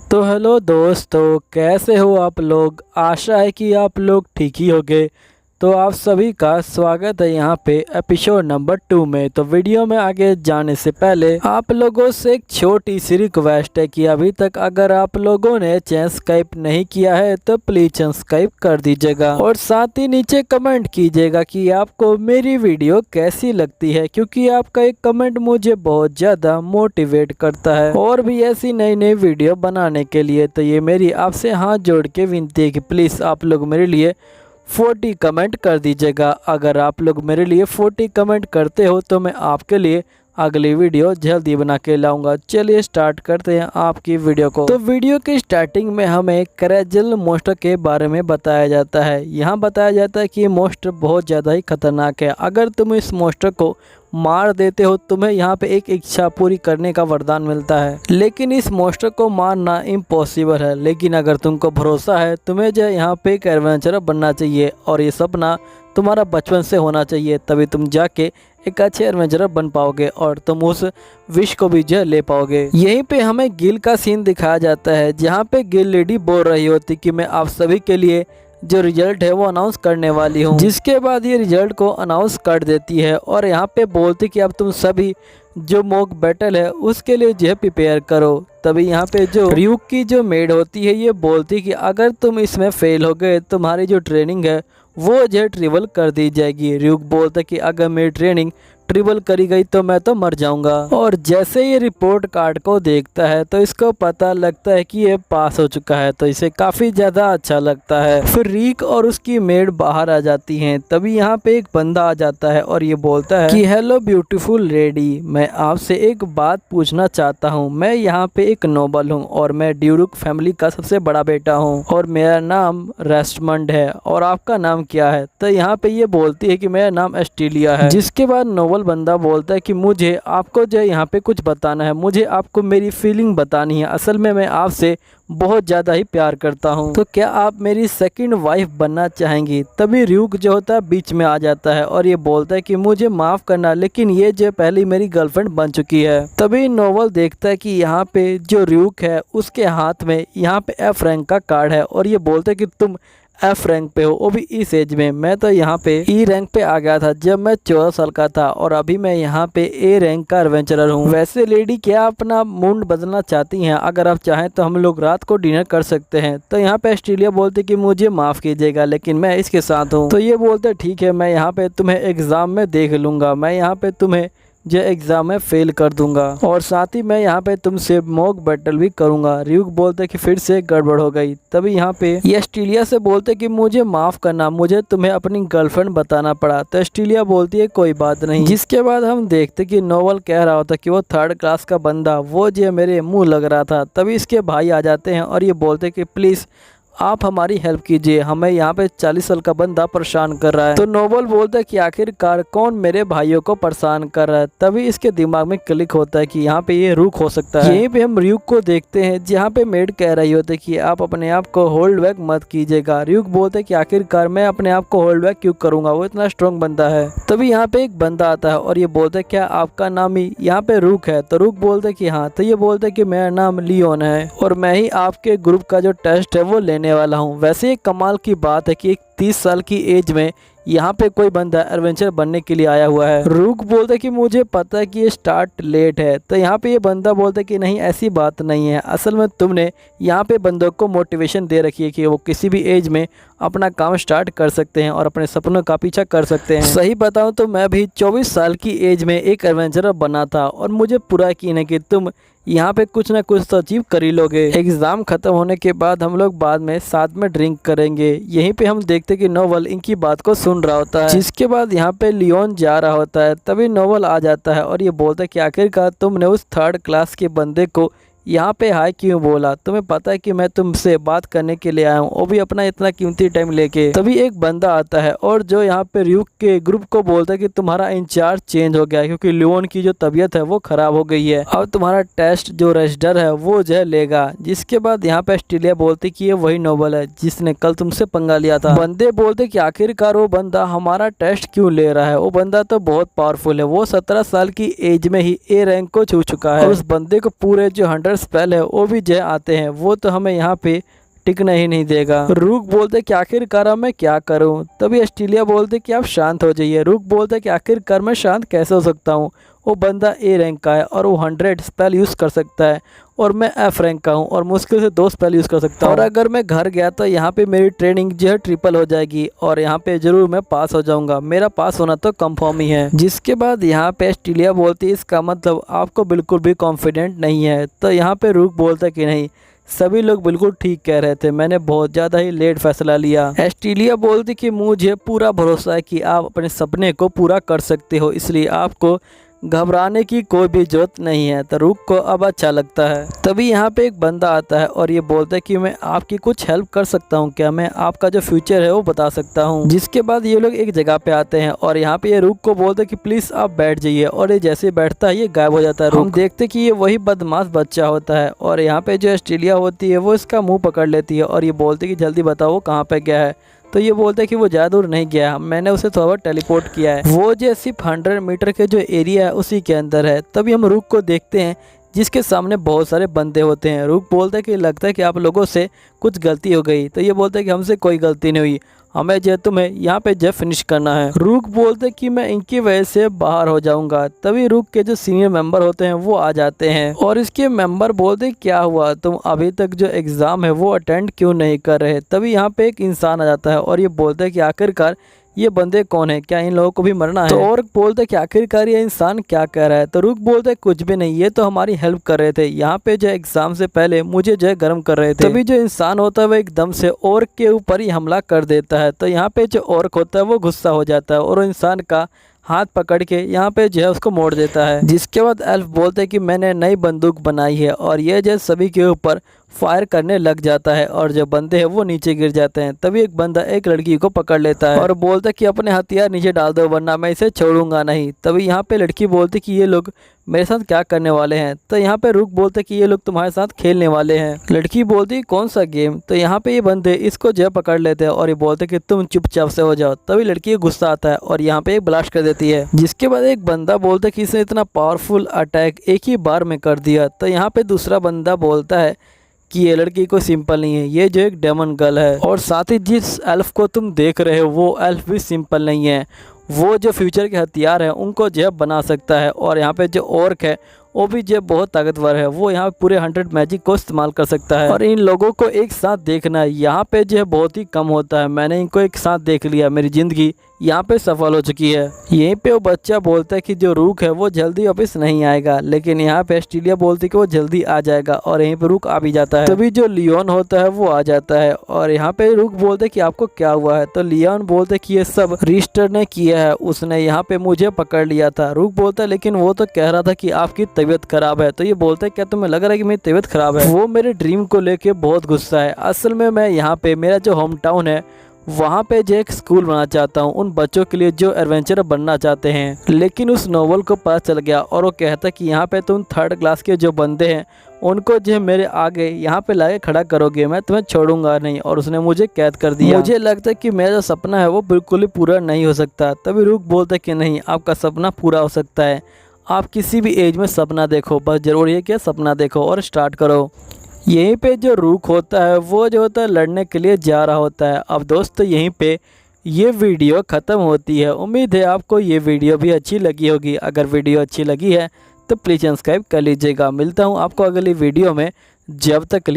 तो हेलो दोस्तों, कैसे हो आप लोग। आशा है कि आप लोग ठीक ही होंगे। तो आप सभी का स्वागत है यहाँ पे एपिसोड नंबर 2 में। तो वीडियो में आगे जाने से पहले आप लोगों से एक छोटी सी रिक्वेस्ट है कि अभी तक अगर आप लोगों ने सब्सक्राइब नहीं किया है तो प्लीज सब्सक्राइब कर दीजिएगा और साथ ही नीचे कमेंट कीजिएगा कि आपको मेरी वीडियो कैसी लगती है, क्योंकि आपका एक कमेंट मुझे बहुत ज़्यादा मोटिवेट करता है और भी ऐसी नई नई वीडियो बनाने के लिए। तो ये मेरी आपसे हाथ जोड़ के विनती है कि प्लीज़ आप लोग मेरे लिए 40 कमेंट कर दीजिएगा। अगर आप लोग मेरे लिए 40 कमेंट करते हो तो मैं आपके लिए अगली वीडियो जल्दी बना के लाऊंगा। चलिए स्टार्ट करते हैं आपकी वीडियो को। तो वीडियो की स्टार्टिंग में हमें क्रैजल मोस्टर के बारे में बताया जाता है। यहाँ बताया जाता है कि ये मोस्टर बहुत ज़्यादा ही खतरनाक है। अगर तुम इस मोस्टर को मार देते हो तुम्हें यहाँ पे एक इच्छा पूरी करने का वरदान मिलता है, लेकिन इस मोस्टर को मारना इम्पॉसिबल है। लेकिन अगर तुमको भरोसा है तुम्हें जो यहाँ पे एक एडवेंचरर बनना चाहिए और ये सपना तुम्हारा बचपन से होना चाहिए, तभी तुम जाके एक अच्छे एडवेंचरर बन पाओगे और तुम उस विश को भी जो ले पाओगे। यहीं पे हमें गिल का सीन दिखाया जाता है, जहाँ पे गिल लेडी बोल रही होती कि मैं आप सभी के लिए जो रिजल्ट है वो अनाउंस करने वाली हूँ। जिसके बाद ये रिजल्ट को अनाउंस कर देती है और यहाँ पे बोलती कि अब तुम सभी जो मॉक बैटल है उसके लिए जो है प्रिपेयर करो। तभी यहाँ पे जो रियूक की जो मेड होती है ये बोलती कि अगर तुम इसमें फेल हो गए तुम्हारी जो ट्रेनिंग है वो जो है ट्रिबल कर दी जाएगी। रियूक बोलता कि अगर मेरी ट्रेनिंग ट्रिबल करी गई तो मैं तो मर जाऊंगा। और जैसे ये रिपोर्ट कार्ड को देखता है तो इसको पता लगता है कि ये पास हो चुका है, तो इसे काफ़ी ज़्यादा अच्छा लगता है। फिर रीक और उसकी मेड बाहर आ जाती हैं। तभी यहाँ पे एक बंदा आ जाता है और ये बोलता है कि हेलो ब्यूटीफुल लेडी, मैं आपसे एक बात पूछना चाहता हूँ। मैं यहाँ पे एक नोबल हूँ और मैं ड्यूरुक फैमिली का सबसे बड़ा बेटा हूँ और मेरा नाम रेस्टमंड है। और आपका नाम क्या है? तो यहाँ पे ये बोलती है कि मेरा नाम एस्ट्रेलिया है। जिसके बाद नोबल बंदा बोलता है कि मुझे आपको जो यहाँ पे कुछ बताना है, मुझे आपको मेरी फीलिंग बतानी है। असल में मैं आपसे बहुत ज़्यादा ही प्यार करता हूँ, तो क्या आप मेरी सेकंड वाइफ बनना चाहेंगी? तभी र्यूक जो होता है बीच में आ जाता है और ये बोलता है कि मुझे माफ़ करना, लेकिन ये जो पहले मेरी गर्लफ्रेंड बन चुकी है। तभी नोवेल देखता है कि यहाँ पे जो र्यूक है उसके हाथ में यहाँ पे एफ रैंक का कार्ड है और ये बोलता है कि तुम एफ रैंक पे हो, वो भी इस एज में। मैं तो यहाँ पे ई रैंक पे आ गया था जब मैं 14 साल का था और अभी मैं यहाँ पे ए रैंक का एडवेंचरर हूँ। वैसे लेडी क्या अपना मूड बदलना चाहती हैं? अगर आप चाहें तो हम लोग रात को डिनर कर सकते हैं। तो यहाँ पे ऑस्ट्रेलिया बोलते कि मुझे माफ़ कीजिएगा लेकिन मैं इसके साथ हूँ। तो ये बोलते ठीक है, मैं यहाँ पे तुम्हें एग्ज़ाम में देख लूँगा, मैं यहाँ पे तुम्हें जो एग्ज़ाम में फेल कर दूंगा और साथ ही मैं यहाँ पे तुमसे मॉक बैटल भी करूंगा। र्यूक बोलते कि फिर से गड़बड़ हो गई। तभी यहाँ पे ये ऑस्ट्रेलिया से बोलते कि मुझे माफ़ करना, मुझे तुम्हें अपनी गर्लफ्रेंड बताना पड़ा। तो ऑस्ट्रेलिया बोलती है कोई बात नहीं। जिसके बाद हम देखते कि नोवेल कह रहा होता कि वो 3rd क्लास का बंदा वो जो मेरे मुँह लग रहा था। तभी इसके भाई आ जाते हैं और ये बोलते कि प्लीज़ आप हमारी हेल्प कीजिए, हमें यहाँ पे 40 साल का बंदा परेशान कर रहा है। तो नोबल बोलता है कि आखिरकार कौन मेरे भाइयों को परेशान कर रहा है। तभी इसके दिमाग में क्लिक होता है कि यहाँ पे ये रूक हो सकता है। यहीं पे हम र्यूक को देखते हैं जहाँ पे मेड कह रही होती है कि आप अपने आप को होल्ड बैक मत कीजिएगा। र्यूक बोलते है कि आखिरकार मैं अपने आप को होल्ड बैक क्यों करूँगा, वो इतना स्ट्रॉन्ग बंदा है। तभी यहाँ पे एक बंदा आता है और ये बोलता है क्या आपका नाम ही यहाँ पे रूक है? तो रूक बोलते है कि हाँ। तो ये बोलते है कि मेरा नाम लियोन है और मैं ही आपके ग्रुप का जो टेस्ट है वो लेने वाला हूँ। वैसे एक कमाल की बात है कि एक 30 साल की एज में यहाँ पे कोई बंदा एडवेंचर बनने के लिए आया हुआ है। रूक बोलता है कि मुझे पता है कि ये स्टार्ट लेट है। तो यहाँ पे ये बंदा बोलता है कि नहीं ऐसी बात नहीं है, असल में तुमने यहाँ पे बंदों को मोटिवेशन दे रखी है कि वो किसी भी एज में अपना काम स्टार्ट कर सकते हैं और अपने सपनों का पीछा कर सकते हैं। सही बताऊं तो मैं भी 24 साल की एज में एक एडवेंचरर बना था और मुझे पूरा यकीन है कि तुम यहाँ पे कुछ ना कुछ तो अचीव कर ही लोगे। एग्ज़ाम ख़त्म होने के बाद हम लोग बाद में साथ में ड्रिंक करेंगे। यहीं पे हम देखते कि नोवेल इनकी बात को सुन रहा होता है। जिसके बाद यहाँ पे लियोन जा रहा होता है। तभी नोवेल आ जाता है और ये बोलता है कि आखिरकार तुमने उस 3rd क्लास के बंदे को यहाँ पे हाय क्यों बोला? तुम्हें पता है कि मैं तुमसे बात करने के लिए आया हूँ, वो भी अपना इतना कीमती टाइम लेके। तभी एक बंदा आता है और जो यहाँ पे र्यूक के ग्रुप को बोलता है कि तुम्हारा इंचार्ज चेंज हो गया है क्योंकि लियोन की जो तबीयत है वो खराब हो गई है। अब तुम्हारा टेस्ट जो रजिस्टर है वो जो है लेगा। जिसके बाद यहाँ पे ऑस्ट्रेलिया बोलती कि ये वही नोवेल है जिसने कल तुमसे पंगा लिया था। बंदे बोलते कि आखिरकार वो बंदा हमारा टेस्ट क्यों ले रहा है? वो बंदा तो बहुत पावरफुल है, वो 17 साल की एज में ही ए रैंक को छू चुका है। उस बंदे को पूरे जो 100 स्पेल है वो भी जो आते हैं वो तो हमें यहाँ पे टिकना ही नहीं देगा। रूक बोलते कि आखिरकार मैं क्या करूं। तभी ऑस्ट्रेलिया बोलते कि आप शांत हो जाइए। रूक बोलते कि आखिरकार मैं शांत कैसे हो सकता हूं। वो बंदा ए रैंक का है और वो 100 स्पेल यूज़ कर सकता है और मैं एफ रैंक का हूं और मुश्किल से 2 स्पेल यूज़ कर सकता हूं। और अगर मैं घर गया तो यहाँ पे मेरी ट्रेनिंग जो है ट्रिपल हो जाएगी और यहाँ पे ज़रूर मैं पास हो जाऊँगा। मेरा पास होना तो कंफर्म ही है। जिसके बाद यहाँ पे ऑस्ट्रेलिया बोलती है इसका मतलब आपको बिल्कुल भी कॉन्फिडेंट नहीं है। तो यहाँ पे रूक बोलता कि नहीं, सभी लोग बिल्कुल ठीक कह रहे थे, मैंने बहुत ज़्यादा ही लेट फैसला लिया। ऑस्ट्रेलिया बोलती कि मुझे पूरा भरोसा है कि आप अपने सपने को पूरा कर सकते हो, इसलिए आपको घबराने की कोई भी जरूरत नहीं है। तो रूक को अब अच्छा लगता है। तभी यहाँ पे एक बंदा आता है और ये बोलता है कि मैं आपकी कुछ हेल्प कर सकता हूँ क्या, मैं आपका जो फ्यूचर है वो बता सकता हूँ। जिसके बाद ये लोग एक जगह पे आते हैं और यहाँ पे ये रूक को बोलते हैं कि प्लीज़ आप बैठ जाइए और ये जैसे बैठता है ये गायब हो जाता है। हम देखते कि ये वही बदमाश बच्चा होता है और यहाँ पे जो ऑस्ट्रेलिया होती है वो इसका मुँह पकड़ लेती है और ये बोलती है कि जल्दी बताओ कहाँ पे गया है। तो ये बोलते हैं कि वो ज़्यादा दूर नहीं गया, मैंने उसे थोड़ा बहुत टेलीपोर्ट किया है, वो जो सिर्फ 100 मीटर के जो एरिया है उसी के अंदर है। तभी हम रूक को देखते हैं जिसके सामने बहुत सारे बंदे होते हैं। रूक बोलता है कि लगता है कि आप लोगों से कुछ गलती हो गई। तो ये बोलते हैं कि हमसे कोई गलती नहीं हुई, हमें जो तुम्हें यहाँ पे जो फिनिश करना है। रूक बोलते कि मैं इनकी वजह से बाहर हो जाऊंगा। तभी रूक के जो सीनियर मेंबर होते हैं वो आ जाते हैं और इसके मेंबर बोलते क्या हुआ, तुम अभी तक जो एग्ज़ाम है वो अटेंड क्यों नहीं कर रहे। तभी यहाँ पे एक इंसान आ जाता है और ये बोलते हैं कि आखिरकार ये बंदे कौन है, क्या इन लोगों को भी मरना है। तो और बोलते कि आखिरकार ये इंसान क्या कह रहा है। तो रूक बोलते कुछ भी नहीं, ये तो हमारी हेल्प कर रहे थे, यहाँ पे जो एग्जाम से पहले मुझे जो है गर्म कर रहे थे। तभी जो इंसान होता है वो एकदम से ऑर्क के ऊपर ही हमला कर देता है। तो यहाँ पे जो ऑर्क होता है वो गुस्सा हो जाता है और इंसान का हाथ पकड़ के यहाँ पे जो है उसको मोड़ देता है। जिसके बाद एल्फ बोलते हैं कि मैंने नई बंदूक बनाई है और ये जो सभी के ऊपर फायर करने लग जाता है और जो बंदे हैं वो नीचे गिर जाते हैं। तभी एक बंदा एक लड़की को पकड़ लेता है और बोलता है कि अपने हथियार नीचे डाल दो वरना मैं इसे छोड़ूंगा नहीं। तभी यहाँ पे लड़की बोलती कि ये लोग मेरे साथ क्या करने वाले हैं। तो यहाँ पे रूक बोलते कि ये लोग तुम्हारे साथ खेलने वाले हैं। लड़की बोलती कौन सा गेम। तो यहाँ पे ये बंदे इसको जो पकड़ लेते हैं और ये बोलते कि तुम चुपचाप से हो जाओ। तभी लड़की को गुस्सा आता है और यहाँ पे एक ब्लास्ट कर देती है। जिसके बाद एक बंदा बोलता है कि इसने इतना पावरफुल अटैक एक ही बार में कर दिया। तो यहाँ पे दूसरा बंदा बोलता है कि ये लड़की कोई सिंपल नहीं है, ये जो एक डेमन गर्ल है और साथ ही जिस एल्फ को तुम देख रहे हो वो एल्फ भी सिंपल नहीं है, वो जो फ्यूचर के हथियार हैं उनको जो बना सकता है। और यहाँ पे जो ऑर्क है वो भी जो बहुत ताकतवर है, वो यहाँ पूरे 100 मैजिक को इस्तेमाल कर सकता है। और इन लोगों को एक साथ देखना यहाँ पे जो है बहुत ही कम होता है, मैंने इनको एक साथ देख लिया, मेरी ज़िंदगी यहाँ पे सफल हो चुकी है। यहीं पे वो बच्चा बोलता है कि जो रूक है वो जल्दी वापस नहीं आएगा, लेकिन यहाँ पे ऑस्ट्रेलिया बोलती है कि वो जल्दी आ जाएगा और यहीं पे रूक आ भी जाता है। तभी जो लियोन होता है वो आ जाता है और यहाँ पे रूक बोलते है कि आपको क्या हुआ है। तो लियोन बोलते है कि ये सब रिस्टर ने किया है, उसने यहाँ पे मुझे पकड़ लिया था। रूक बोलता है लेकिन वो तो कह रहा था कि आपकी तबीयत खराब है। तो ये बोलता है क्या तुम्हें लग रहा है कि मेरी तबीयत खराब है। वो मेरे ड्रीम को लेके बहुत गुस्सा है। असल में मैं यहाँ पे मेरा जो होम टाउन है वहाँ पे जो एक स्कूल बनाना चाहता हूँ उन बच्चों के लिए जो एडवेंचर बनना चाहते हैं। लेकिन उस नोवेल को पता चल गया और वो कहता है कि यहाँ पे तुम 3rd क्लास के जो बंदे हैं उनको जो मेरे आगे यहाँ पे लाके खड़ा करोगे, मैं तुम्हें छोड़ूंगा नहीं। और उसने मुझे कैद कर दिया। मुझे लगता है कि मेरा जो सपना है वो बिल्कुल ही पूरा नहीं हो सकता। तभी रूक बोलता है कि नहीं, आपका सपना पूरा हो सकता है, आप किसी भी एज में सपना देखो, बस ज़रूरी है कि सपना देखो और स्टार्ट करो। यहीं पे जो रूक होता है वो जो होता है लड़ने के लिए जा रहा होता है। अब दोस्तों यहीं पे ये वीडियो ख़त्म होती है। उम्मीद है आपको ये वीडियो भी अच्छी लगी होगी। अगर वीडियो अच्छी लगी है तो प्लीज़ सब्सक्राइब कर लीजिएगा। मिलता हूँ आपको अगली वीडियो में, जब तक